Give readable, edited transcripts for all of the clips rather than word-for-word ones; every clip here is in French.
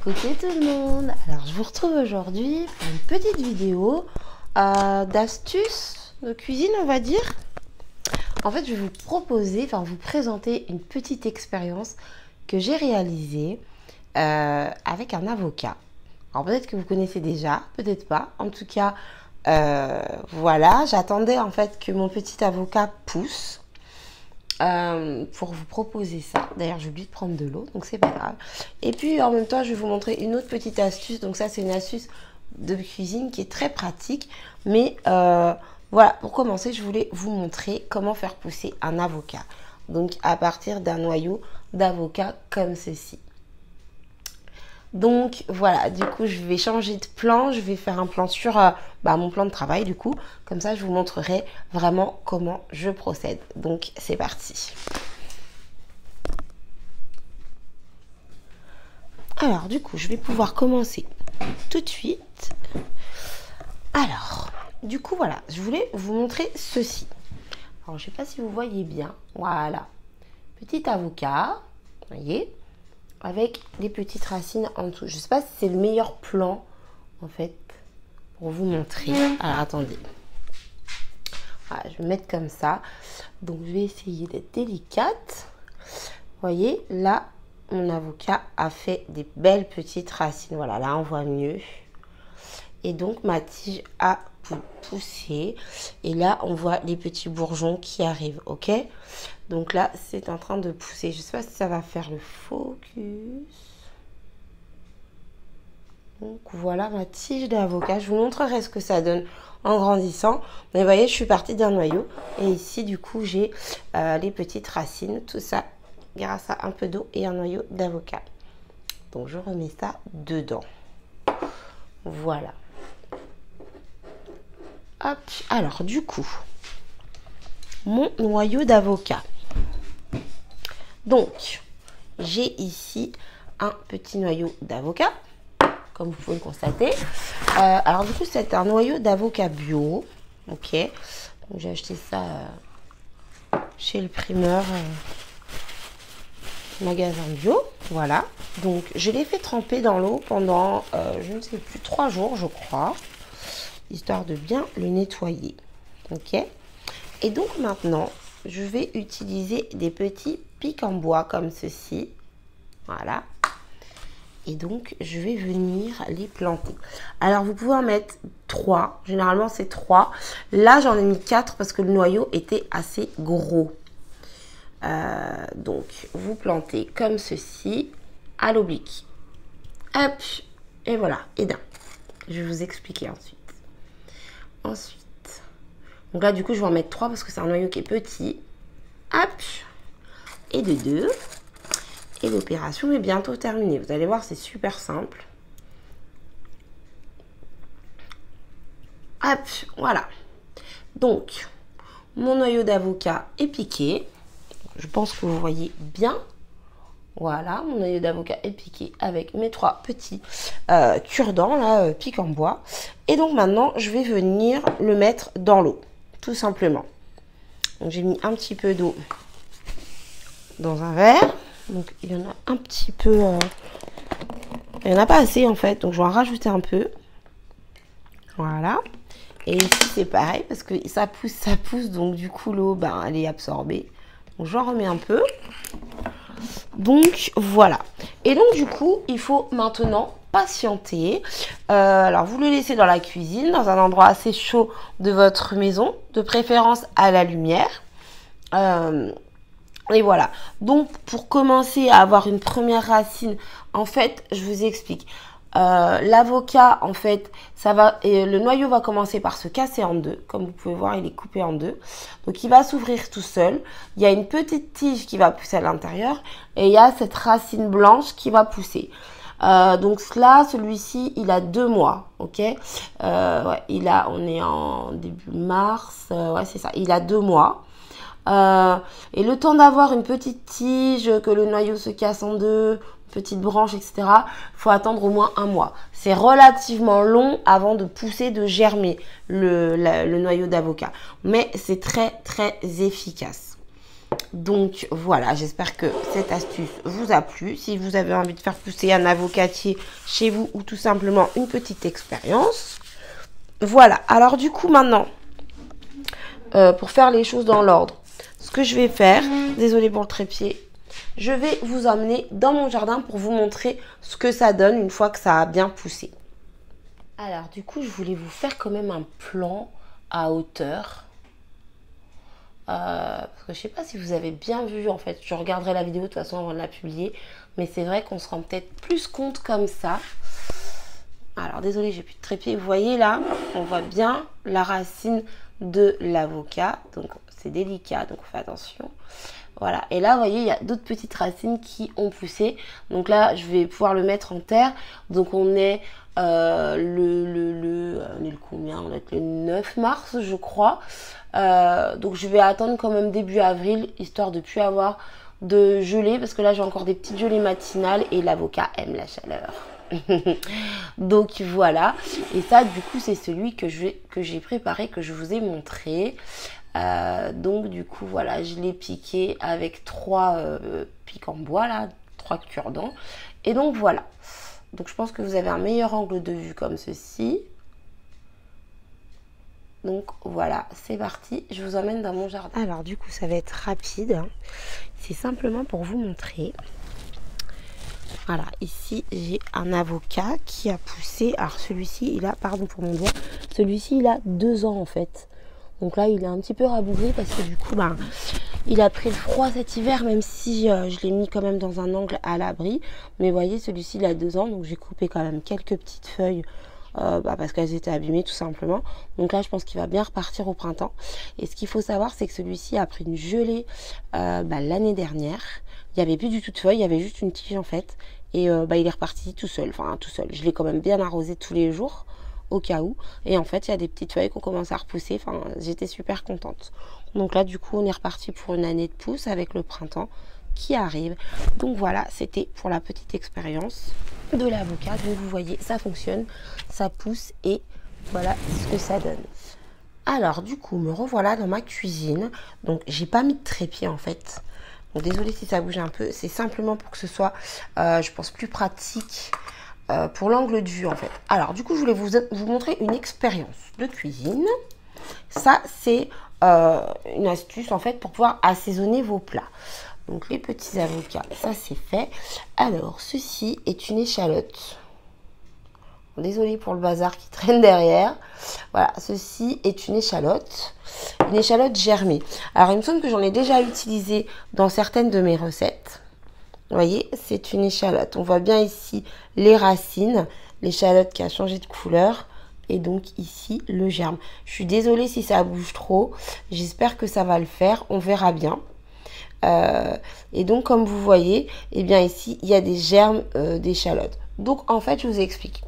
Coucou tout le monde. Alors je vous retrouve aujourd'hui pour une petite vidéo d'astuces de cuisine, on va dire. En fait, je vais vous proposer, vous présenter une petite expérience que j'ai réalisée avec un avocat. Alors peut-être que vous connaissez déjà, peut-être pas. En tout cas, voilà, j'attendais en fait que mon petit avocat pousse. Pour vous proposer ça. D'ailleurs, j'ai oublié de prendre de l'eau, donc c'est pas grave. Et puis, en même temps, je vais vous montrer une autre petite astuce. Donc ça, c'est une astuce de cuisine qui est très pratique. Mais voilà, pour commencer, je voulais vous montrer comment faire pousser un avocat. Donc, à partir d'un noyau d'avocat comme ceci. Donc voilà, du coup je vais changer de plan, je vais faire un plan sur mon plan de travail du coup, comme ça je vous montrerai vraiment comment je procède. Donc c'est parti. Alors du coup je vais pouvoir commencer tout de suite. Alors du coup voilà, je voulais vous montrer ceci. Alors je sais pas si vous voyez bien, voilà, petit avocat, vous voyez, avec des petites racines en dessous. Je ne sais pas si c'est le meilleur plan, en fait, pour vous montrer. Alors, attendez. Voilà, je vais mettre comme ça. Donc, je vais essayer d'être délicate. Vous voyez, là, mon avocat a fait des belles petites racines. Voilà, là, on voit mieux. Et donc, ma tige a poussé. Et là, on voit les petits bourgeons qui arrivent, ok ? Donc là, c'est en train de pousser. Je ne sais pas si ça va faire le focus. Donc voilà ma tige d'avocat. Je vous montrerai ce que ça donne en grandissant. Mais vous voyez, je suis partie d'un noyau. Et ici, du coup, j'ai les petites racines. Tout ça grâce à un peu d'eau et un noyau d'avocat. Donc je remets ça dedans. Voilà. Hop. Alors du coup, mon noyau d'avocat. Donc, j'ai ici un petit noyau d'avocat, comme vous pouvez le constater. Alors du coup, c'est un noyau d'avocat bio. Ok. Donc, j'ai acheté ça chez le primeur magasin bio. Voilà. Donc, je l'ai fait tremper dans l'eau pendant, je ne sais plus, 3 jours, je crois, histoire de bien le nettoyer. Ok. Et donc, maintenant, je vais utiliser des petits pics en bois comme ceci. Voilà. Et donc, je vais venir les planter. Alors, vous pouvez en mettre 3. Généralement, c'est 3. Là, j'en ai mis 4 parce que le noyau était assez gros. Donc, vous plantez comme ceci, à l'oblique. Hop. Et voilà. Et d'un. Je vais vous expliquer ensuite. Donc là, du coup, je vais en mettre 3 parce que c'est un noyau qui est petit. Hop. Et de 2. Et l'opération est bientôt terminée. Vous allez voir, c'est super simple. Hop, voilà. Donc, mon noyau d'avocat est piqué. Je pense que vous voyez bien. Voilà, mon noyau d'avocat est piqué avec mes 3 petits cure-dents, là, pics en bois. Et donc maintenant, je vais venir le mettre dans l'eau, tout simplement. Donc, j'ai mis un petit peu d'eau dans un verre. Donc, il y en a un petit peu... il n'y en a pas assez, en fait. Donc, je vais en rajouter un peu. Voilà. Et ici, c'est pareil, parce que ça pousse. Donc, du coup, l'eau, elle est absorbée. Donc, j'en remets un peu. Donc, voilà. Et donc, du coup, il faut maintenant patienter. Alors, vous le laissez dans la cuisine, dans un endroit assez chaud de votre maison, de préférence à la lumière. Et voilà. Donc, pour commencer à avoir une première racine, en fait, je vous explique. L'avocat, en fait, le noyau va commencer par se casser en deux. Comme vous pouvez voir, il est coupé en deux. Donc, il va s'ouvrir tout seul. Il y a une petite tige qui va pousser à l'intérieur. Et il y a cette racine blanche qui va pousser. Donc là, celui-ci, il a 2 mois, ok. Ouais, on est en début mars. Ouais, c'est ça. Il a 2 mois. Et le temps d'avoir une petite tige, que le noyau se casse en deux, petite branche, etc., il faut attendre au moins 1 mois. C'est relativement long avant de pousser, de germer le noyau d'avocat. Mais c'est très, très efficace. Donc voilà, j'espère que cette astuce vous a plu. Si vous avez envie de faire pousser un avocatier chez vous ou tout simplement une petite expérience. Voilà, alors du coup maintenant, pour faire les choses dans l'ordre, ce que je vais faire, désolée pour le trépied, je vais vous emmener dans mon jardin pour vous montrer ce que ça donne une fois que ça a bien poussé. Alors du coup, je voulais vous faire quand même un plan à hauteur. Parce que je sais pas si vous avez bien vu, en fait, je regarderai la vidéo de toute façon avant de la publier, mais c'est vrai qu'on se rend peut-être plus compte comme ça. Alors désolée, j'ai plus de trépied. Vous voyez là, on voit bien la racine de l'avocat, donc c'est délicat, donc faites attention. Voilà, et là vous voyez il y a d'autres petites racines qui ont poussé, donc là je vais pouvoir le mettre en terre. Donc on est le combien, on est le 9 mars je crois, donc je vais attendre quand même début avril histoire de plus avoir de gelée, parce que là j'ai encore des petites gelées matinales et l'avocat aime la chaleur. Donc voilà, et ça du coup c'est celui que j'ai préparé, que je vous ai montré. Donc du coup voilà, je l'ai piqué avec 3 pics en bois là, 3 cure-dents. Et donc voilà, donc je pense que vous avez un meilleur angle de vue comme ceci. Donc voilà, c'est parti, je vous emmène dans mon jardin. Alors du coup ça va être rapide, c'est simplement pour vous montrer. Voilà, ici j'ai un avocat qui a poussé. Alors celui-ci il a, pardon pour mon doigt, celui-ci il a 2 ans en fait. Donc là il est un petit peu rabougri parce que du coup ben, il a pris le froid cet hiver, même si je l'ai mis quand même dans un angle à l'abri. Mais vous voyez, celui-ci il a 2 ans, donc j'ai coupé quand même quelques petites feuilles parce qu'elles étaient abîmées tout simplement. Donc là je pense qu'il va bien repartir au printemps. Et ce qu'il faut savoir, c'est que celui-ci a pris une gelée l'année dernière. Il n'y avait plus du tout de feuilles, il y avait juste une tige en fait. Et il est reparti tout seul, enfin tout seul. Je l'ai quand même bien arrosé tous les jours au cas où. Et en fait, il y a des petites feuilles qui ont commencé à repousser. Enfin, j'étais super contente. Donc là, du coup, on est reparti pour une année de pousse avec le printemps qui arrive. Donc voilà, c'était pour la petite expérience de l'avocat. Donc vous voyez, ça fonctionne, ça pousse et voilà ce que ça donne. Alors du coup, me revoilà dans ma cuisine. Donc j'ai pas mis de trépied en fait. Donc désolée si ça bouge un peu. C'est simplement pour que ce soit, je pense, plus pratique pour l'angle de vue en fait. Alors du coup, je voulais vous montrer une expérience de cuisine. Ça, c'est une astuce en fait pour pouvoir assaisonner vos plats. Donc les petits avocats, ça c'est fait. Alors ceci est une échalote. Désolée pour le bazar qui traîne derrière. Voilà, ceci est une échalote germée. Alors il me semble que j'en ai déjà utilisé dans certaines de mes recettes. Vous voyez, c'est une échalote. On voit bien ici les racines, l'échalote qui a changé de couleur. Et donc ici, le germe. Je suis désolée si ça bouge trop. J'espère que ça va le faire. On verra bien. Et donc, comme vous voyez, eh bien ici, il y a des germes d'échalote. Donc, en fait, je vous explique.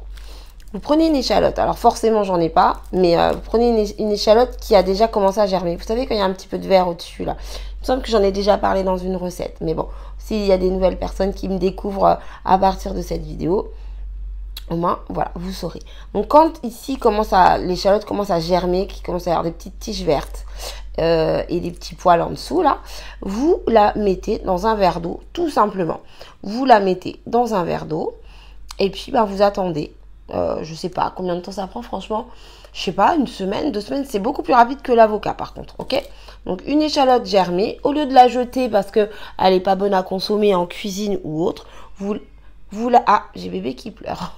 Vous prenez une échalote. Alors, forcément, j'en ai pas. Mais vous prenez une échalote qui a déjà commencé à germer. Vous savez quand il y a un petit peu de vert au-dessus, là. Il me semble que j'en ai déjà parlé dans une recette. Mais bon, s'il y a des nouvelles personnes qui me découvrent à partir de cette vidéo, au moins, voilà, vous saurez. Donc, quand ici, l'échalote commence à germer, qui commence à avoir des petites tiges vertes et des petits poils en dessous, là, vous la mettez dans un verre d'eau, tout simplement. Vous la mettez dans un verre d'eau et puis, vous attendez. Je sais pas combien de temps ça prend, franchement. Je sais pas, 1 semaine, 2 semaines, c'est beaucoup plus rapide que l'avocat, par contre, ok? Donc, une échalote germée, au lieu de la jeter parce qu'elle n'est pas bonne à consommer en cuisine ou autre, ah, j'ai bébé qui pleure.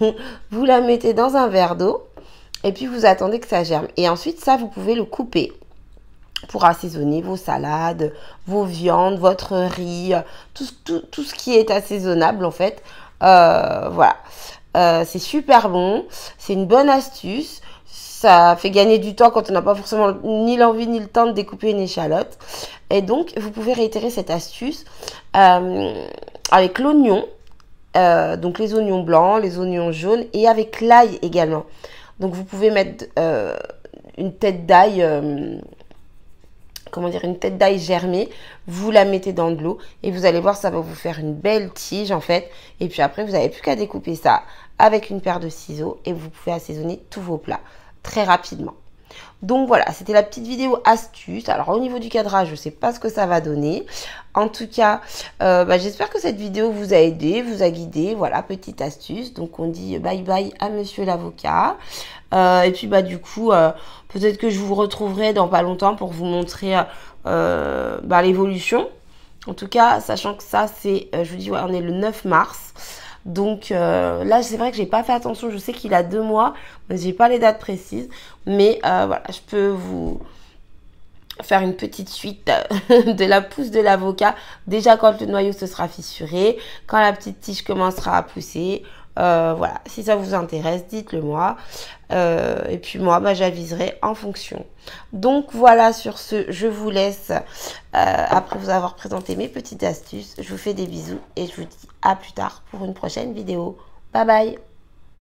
Vous la mettez dans un verre d'eau et puis vous attendez que ça germe. Et ensuite, ça, vous pouvez le couper pour assaisonner vos salades, vos viandes, votre riz, tout ce qui est assaisonnable en fait. Voilà. C'est super bon. C'est une bonne astuce. Ça fait gagner du temps quand on n'a pas forcément ni l'envie ni le temps de découper une échalote. Et donc, vous pouvez réitérer cette astuce avec l'oignon. Donc les oignons blancs, les oignons jaunes et avec l'ail également. Donc vous pouvez mettre une tête d'ail, une tête d'ail germée, vous la mettez dans de l'eau et vous allez voir, ça va vous faire une belle tige en fait. Et puis après, vous n'avez plus qu'à découper ça avec une paire de ciseaux et vous pouvez assaisonner tous vos plats très rapidement. Donc voilà, c'était la petite vidéo astuce. Alors au niveau du cadrage, je ne sais pas ce que ça va donner. En tout cas, j'espère que cette vidéo vous a aidé, vous a guidé. Voilà, petite astuce. Donc on dit bye bye à monsieur l'avocat. Et puis du coup, peut-être que je vous retrouverai dans pas longtemps pour vous montrer l'évolution. En tout cas, sachant que ça, c'est, je vous dis, ouais, on est le 9 mars. Donc là, c'est vrai que j'ai pas fait attention. Je sais qu'il a 2 mois, mais j'ai pas les dates précises. Mais voilà, je peux vous faire une petite suite de la pousse de l'avocat. Déjà quand le noyau se sera fissuré, quand la petite tige commencera à pousser. Voilà, si ça vous intéresse, dites-le moi. Et puis moi, j'aviserai en fonction. Donc voilà, sur ce, je vous laisse. Après vous avoir présenté mes petites astuces, je vous fais des bisous et je vous dis à plus tard pour une prochaine vidéo. Bye bye!